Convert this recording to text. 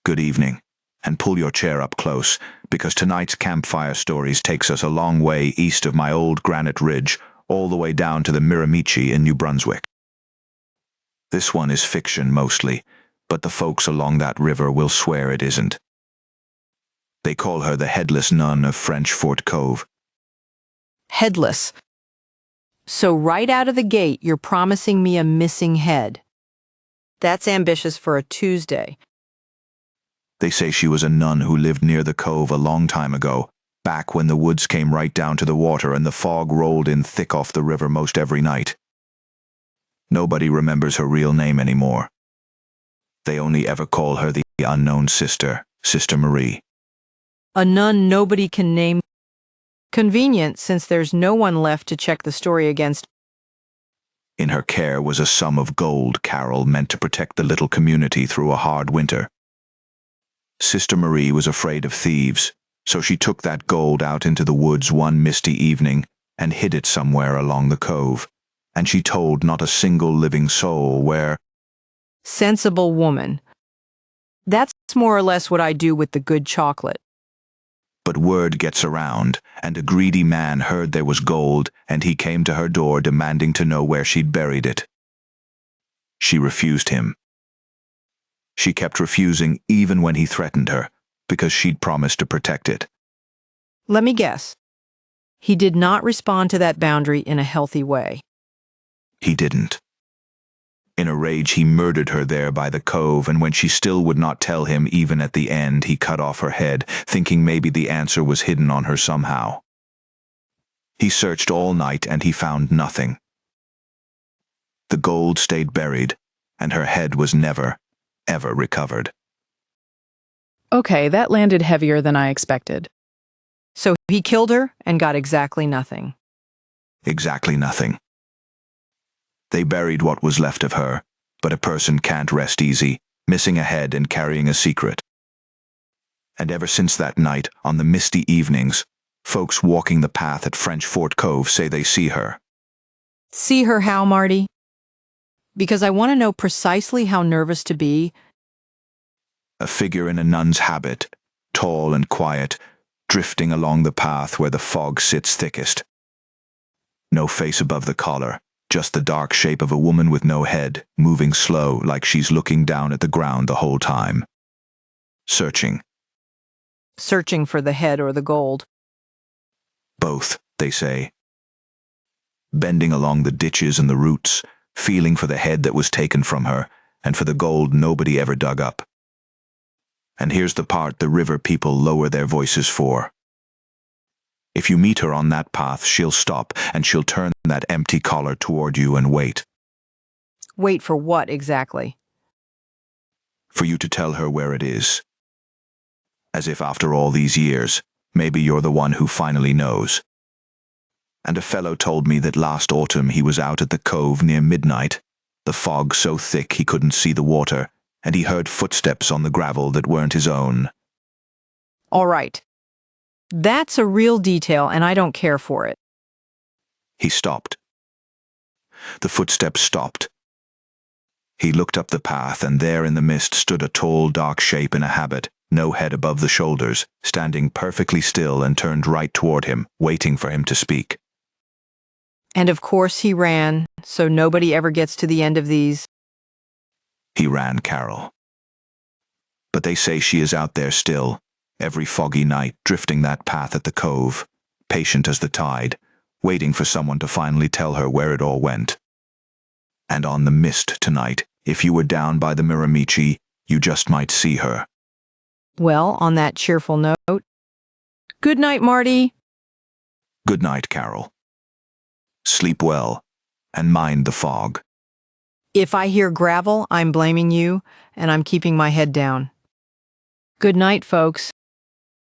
Good evening, and pull your chair up close, because tonight's Campfire Stories takes us a long way east of my old granite ridge, all the way down to the Miramichi in New Brunswick. This one is fiction mostly, but the folks along that river will swear it isn't. They call her the Headless Nun of French Fort Cove. Headless. So right out of the gate, you're promising me a missing head. That's ambitious for a Tuesday. They say she was a nun who lived near the cove a long time ago, back when the woods came right down to the water and the fog rolled in thick off the river most every night. Nobody remembers her real name anymore. They only ever call her the unknown sister, Sister Marie. A nun nobody can name. Convenient, since there's no one left to check the story against. In her care was a sum of gold, Carol, meant to protect the little community through a hard winter. Sister Marie was afraid of thieves, so she took that gold out into the woods one misty evening and hid it somewhere along the cove, and she told not a single living soul where. Sensible woman. That's more or less what I do with the good chocolate. But word gets around, and a greedy man heard there was gold, and he came to her door demanding to know where she'd buried it. She refused him. She kept refusing even when he threatened her, because she'd promised to protect it. Let me guess. He did not respond to that boundary in a healthy way. He didn't. In a rage, he murdered her there by the cove, and when she still would not tell him even at the end, he cut off her head, thinking maybe the answer was hidden on her somehow. He searched all night, and he found nothing. The gold stayed buried, and her head was never, ever recovered. Okay, that landed heavier than I expected. So he killed her and got exactly nothing. Exactly nothing. They buried what was left of her, but a person can't rest easy, missing a head and carrying a secret. And ever since that night, on the misty evenings, folks walking the path at French Fort Cove say they see her. See her how, Marty? Because I want to know precisely how nervous to be. A figure in a nun's habit, tall and quiet, drifting along the path where the fog sits thickest. No face above the collar, just the dark shape of a woman with no head, moving slow like she's looking down at the ground the whole time. Searching. Searching for the head or the gold. Both, they say. Bending along the ditches and the roots, feeling for the head that was taken from her, and for the gold nobody ever dug up. And here's the part the river people lower their voices for. If you meet her on that path, she'll stop, and she'll turn that empty collar toward you and wait. Wait for what exactly? For you to tell her where it is. As if after all these years, maybe you're the one who finally knows. And a fellow told me that last autumn he was out at the cove near midnight, the fog so thick he couldn't see the water, and he heard footsteps on the gravel that weren't his own. All right. That's a real detail, and I don't care for it. He stopped. The footsteps stopped. He looked up the path, and there in the mist stood a tall, dark shape in a habit, no head above the shoulders, standing perfectly still and turned right toward him, waiting for him to speak. And of course he ran, so nobody ever gets to the end of these. He ran, Carol. But they say she is out there still, every foggy night, drifting that path at the cove, patient as the tide, waiting for someone to finally tell her where it all went. And on the mist tonight, if you were down by the Miramichi, you just might see her. Well, on that cheerful note, good night, Marty. Good night, Carol. Sleep well, and mind the fog. If I hear gravel, I'm blaming you, and I'm keeping my head down. Good night, folks.